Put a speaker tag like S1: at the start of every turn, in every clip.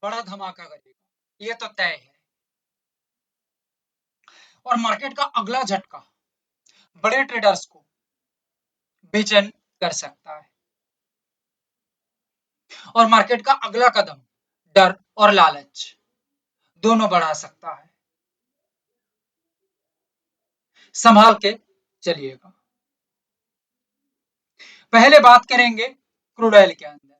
S1: बड़ा धमाका करेगा, ये तो तय है। और मार्केट का अगला झटका बड़े ट्रेडर्स को बेचैन कर सकता है। और मार्केट का अगला कदम डर और लालच दोनों बढ़ा सकता है। संभाल के चलिएगा। पहले बात करेंगे क्रूड ऑयल के अंदर।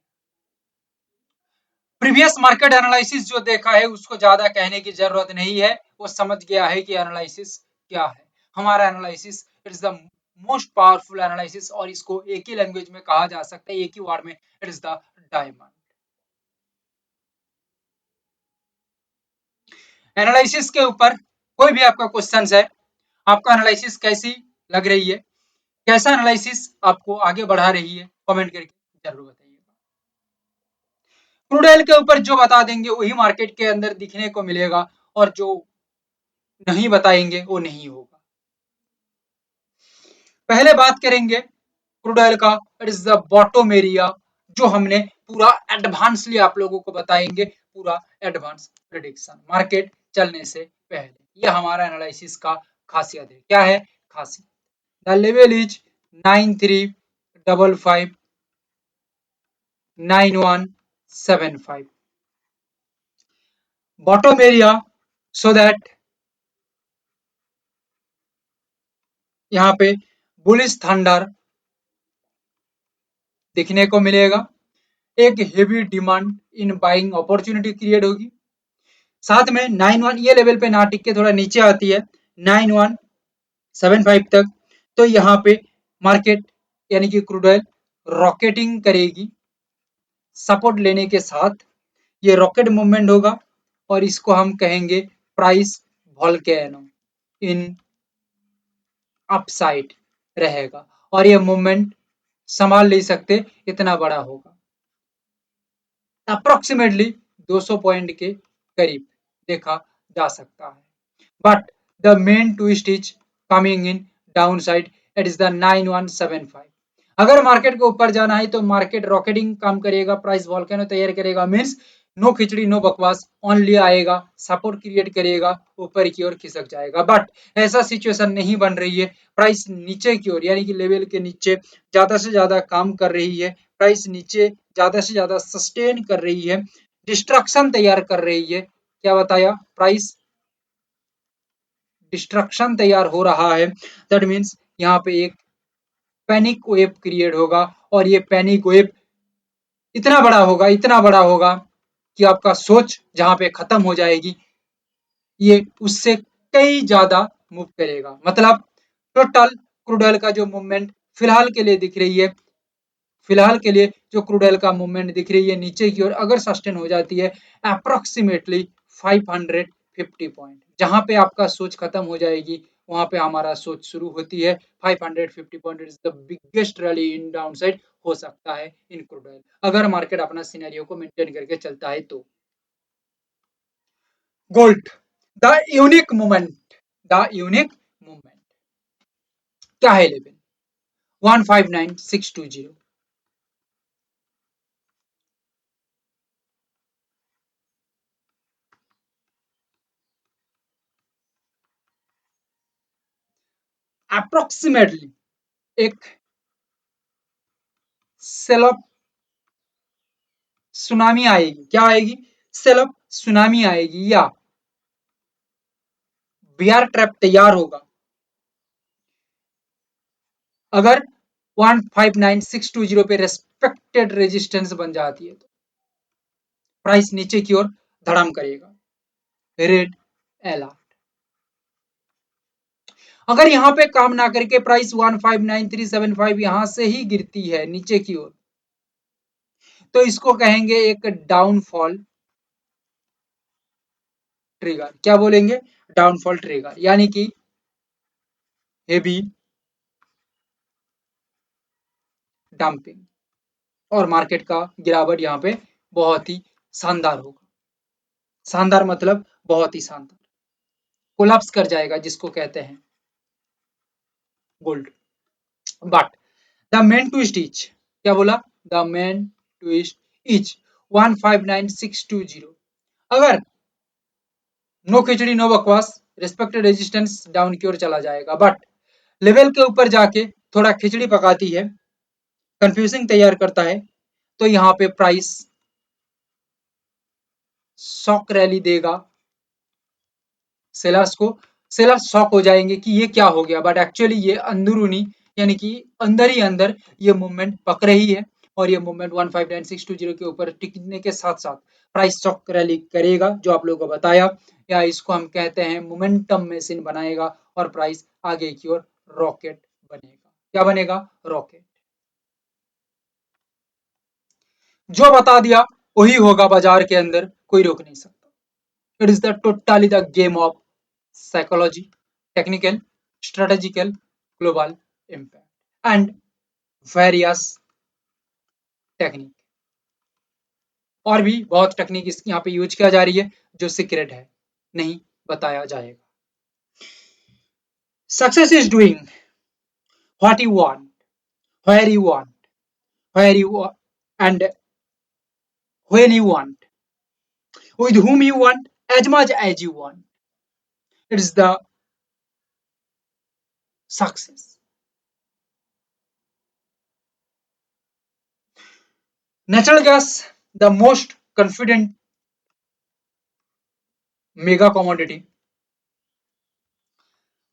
S1: प्रीवियस मार्केट एनालिसिस जो देखा है उसको ज्यादा कहने की जरूरत नहीं है, वो समझ गया है कि एनालिसिस क्या है। हमारा analysis it's the most powerful analysis, और इसको एक ही लैंग्वेज में कहा जा सकता है, एक ही वर्ड में, it is the diamond. Analysis के ऊपर कोई भी आपका क्वेश्चन है, आपका एनालिसिस कैसी लग रही है, कैसा एनालिसिस आपको आगे बढ़ा रही है, कमेंट करके जरूर बताइएगा। क्रूड ऑयल के ऊपर जो बता देंगे वही मार्केट के अंदर दिखने को मिलेगा, और जो नहीं बताएंगे वो नहीं होगा। पहले बात करेंगे क्रूड ऑयल का, it is the bottom area, जो हमने पूरा एडवांसली आप लोगों को बताएंगे, पूरा एडवांस प्रेडिक्शन मार्केट चलने से पहले। यह हमारा एनालिसिस का खासियत है। क्या है खासियत? The level is 9355 9175 bottom area, so that यहाँ पे बुलिश थंडर दिखने को मिलेगा, एक heavy demand in buying opportunity create होगी। साथ में 91 ये लेवल पे ना टिक के थोड़ा नीचे आती है 9175 तक, तो यहाँ पे मार्केट यानी कि क्रूड ऑयल रॉकेटिंग करेगी। सपोर्ट लेने के साथ ये रॉकेट मूवमेंट होगा, और इसको हम कहेंगे प्राइस वॉल्केनो इन अपसाइड रहेगा, और ये मूवमेंट संभाल नहीं सकते, इतना बड़ा होगा। अप्रोक्सीमेटली 200 पॉइंट के करीब देखा जा सकता है। But the main twist is coming in down side, it is the 9175। अगर मार्केट को ऊपर जाना है तो मार्केट रॉकेटिंग काम करेगा, प्राइस वॉल्केनो तैयार करेगा, मीन्स नो खिचड़ी नो बकवास, ओनली आएगा, सपोर्ट क्रिएट करेगा, ऊपर की ओर खिसक जाएगा। बट ऐसा सिचुएशन नहीं बन रही है, प्राइस नीचे की ओर यानी कि लेवल के नीचे ज्यादा से ज्यादा काम कर रही है, प्राइस नीचे ज्यादा से ज्यादा सस्टेन कर रही है, डिस्ट्रक्शन तैयार कर रही है। क्या बताया? प्राइस डिस्ट्रक्शन तैयार हो रहा है, दैट मीन्स यहाँ पे एक पैनिक वेव क्रिएट होगा, और ये पैनिक वेव इतना बड़ा होगा, इतना बड़ा होगा कि आपका सोच जहां पे खत्म हो जाएगी, ये उससे कई ज्यादा मूव करेगा। मतलब टोटल क्रूड ऑयल का जो मूवमेंट फिलहाल के लिए दिख रही है, फिलहाल के लिए जो क्रूड ऑयल का मूवमेंट दिख रही है नीचे की ओर, अगर सस्टेन हो जाती है अप्रोक्सीमेटली 550 पॉइंट, जहां पे आपका सोच खत्म हो जाएगी वहां पे हमारा सोच शुरू होती है। 550 point is the biggest rally in downside हो सकता है इन क्रूड ऑयल, अगर मार्केट अपना सिनेरियो को मेंटेन करके चलता है तो। Gold, the unique movement, the unique movement क्या है? लेवल 159620, अप्रोक्सीमेटली एक सेल सुनामी आएगी। क्या आएगी? सेल सुनामी आएगी, या बियर ट्रैप तैयार होगा। अगर 159620 पे रेस्पेक्टेड रेजिस्टेंस बन जाती है तो प्राइस नीचे की ओर धड़म करेगा, रेड अलर्ट। अगर यहां पे काम ना करके प्राइस 159375 यहां से ही गिरती है नीचे की ओर, तो इसको कहेंगे एक डाउनफॉल ट्रिगर। क्या बोलेंगे? डाउनफॉल ट्रिगर, यानी कि हेवी डंपिंग, और मार्केट का गिरावट यहाँ पे बहुत ही शानदार होगा। शानदार मतलब बहुत ही शानदार, कोलैप्स कर जाएगा जिसको कहते हैं gold. But the main twist is, क्या बोला? द मेन ट्विस्ट इज 159620, अगर नो खिचड़ी नो बकवास, रिस्पेक्टेड रेजिस्टेंस डाउन की ओर चला जाएगा, बट लेवल के ऊपर जाके थोड़ा खिचड़ी पकाती है, कंफ्यूजिंग तैयार करता है, तो यहाँ पे प्राइस शॉक रैली देगा सेलर्स को। सेलर्स शॉक हो जाएंगे कि ये क्या हो गया, बट एक्चुअली ये अंदरूनी यानी कि अंदर ही अंदर ये मूवमेंट पक रही है, और ये मूवमेंट 159620 के ऊपर टिकने के साथ साथ प्राइस शॉक रैली करेगा, जो आप लोगों को बताया, या इसको हम कहते हैं मोमेंटम मशीन बनाएगा, और प्राइस आगे की ओर रॉकेट बनेगा। क्या बनेगा? रॉकेट। जो बता दिया वही होगा बाजार के अंदर, कोई रोक नहीं सकता। It is the totally the game of psychology, technical, strategical, global impact and various technique. और भी बहुत टेक्निक इस यहाँ पे यूज किया जा रही है, जो सीक्रेट है, नहीं बताया जाएगा। Success is doing what you want, where you want, where you and when you want, with whom you want, as much as you want. It's the success. Natural gas, the most confident mega commodity.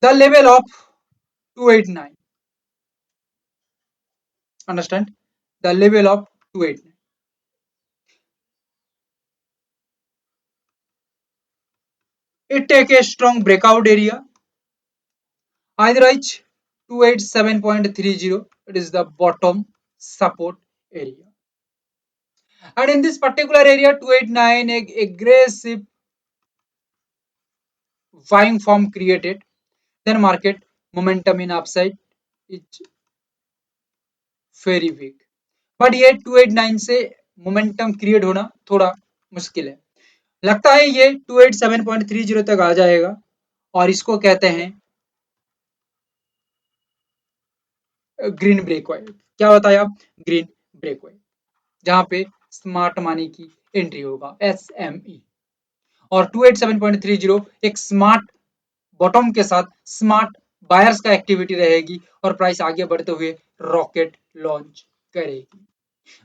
S1: The level of 289. Understand? The level of 289. It take a strong breakout area. Either reach 287.30. It is the bottom support area. And in this particular area, 289, aggressive buying form created. Then market momentum in upside is very weak. But ये 289 से momentum create होना थोड़ा मुश्किल है। लगता है ये 287.30 तक आ जाएगा, और इसको कहते हैं ग्रीन ब्रेकवे। क्या बताया? ग्रीन ब्रेकवे, जहां पे स्मार्ट मनी की एंट्री होगा, SME। और 287.30 एक स्मार्ट बॉटम के साथ स्मार्ट बायर्स का एक्टिविटी रहेगी, और प्राइस आगे बढ़ते हुए रॉकेट लॉन्च करेगी।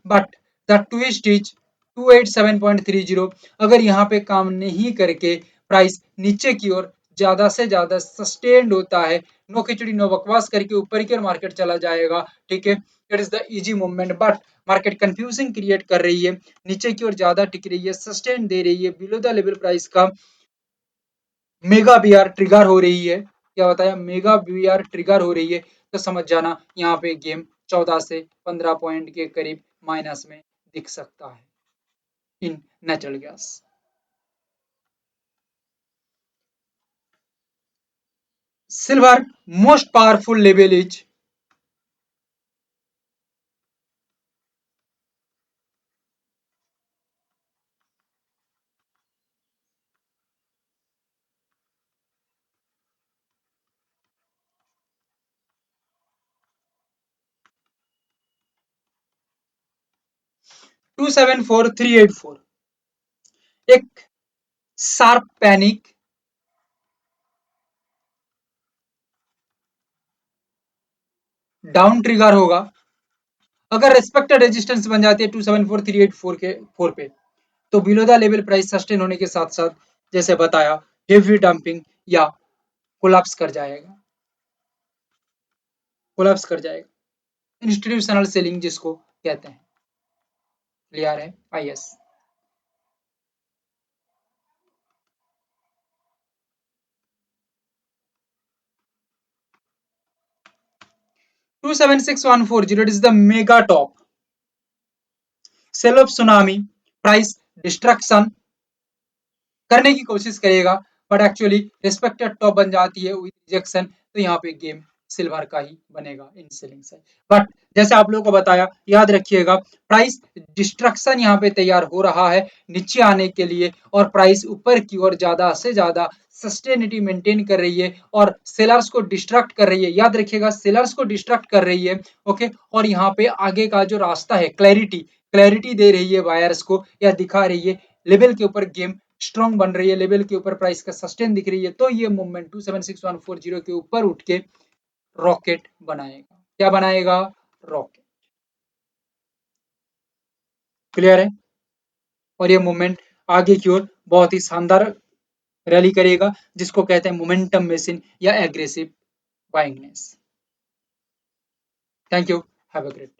S1: बट द ट्विस्ट इज 287.30 अगर यहाँ पे काम नहीं करके प्राइस नीचे की ओर ज्यादा से ज्यादा सस्टेन्ड होता है, नो खिचड़ी नो बकवास करके ऊपर की ओर मार्केट चला जाएगा, ठीक है, it is the easy movement. But market confusing create कर रही है, नीचे की ओर ज्यादा टिक रही है, सस्टेन दे रही है, बिलो द लेवल प्राइस का मेगा बीआर ट्रिगर हो रही है। क्या बताया? मेगा बीआर ट्रिगर हो रही है, तो समझ जाना यहाँ पे गेम 14 से 15 पॉइंट के करीब माइनस में दिख सकता है in natural gas. Silver most powerful level is 274384। एक शार्प पैनिक डाउन ट्रिगर होगा, अगर रिस्पेक्टेड रेजिस्टेंस बन जाती है 274384 के 4 पे, तो below the level price sustain होने के साथ साथ, जैसे बताया, हेवी डंपिंग या कोलैप्स कर जाएगा, कोलैप्स कर जाएगा, इंस्टीट्यूशनल सेलिंग जिसको कहते हैं। क्लियर है? IS 276140 is the mega top, sale of tsunami, price destruction करने की कोशिश करेगा, बट एक्चुअली रिस्पेक्टेड टॉप बन जाती है विद रिजेक्शन, तो यहाँ पे गेम सिल्वर का ही बनेगा इन सेलिंग से। बट जैसे आप लोगों को बताया, याद रखिएगा, प्राइस डिस्ट्रक्शन यहाँ पे तैयार हो रहा है नीचे आने के लिए, और प्राइस ऊपर की ओर ज्यादा से ज्यादा सस्टेनिटी मेंटेन कर रही है, और सेलर्स को डिस्ट्रक्ट कर रही है। याद रखिएगा, सेलर्स को डिस्ट्रक्ट कर रही है, ओके। और यहाँ पे आगे का जो रास्ता है, क्लैरिटी क्लैरिटी दे रही है बायर्स को, या दिखा रही है लेवल के ऊपर गेम स्ट्रॉन्ग बन रही है, लेवल के ऊपर प्राइस का सस्टेन दिख रही है, तो ये मूवमेंट 276140 के ऊपर उठ के रॉकेट बनाएगा। क्या बनाएगा? रॉकेट। क्लियर है? और ये मूवमेंट आगे की ओर बहुत ही शानदार रैली करेगा, जिसको कहते हैं मोमेंटम मेसिन या एग्रेसिव बाइंगनेस। Thank you, have a great.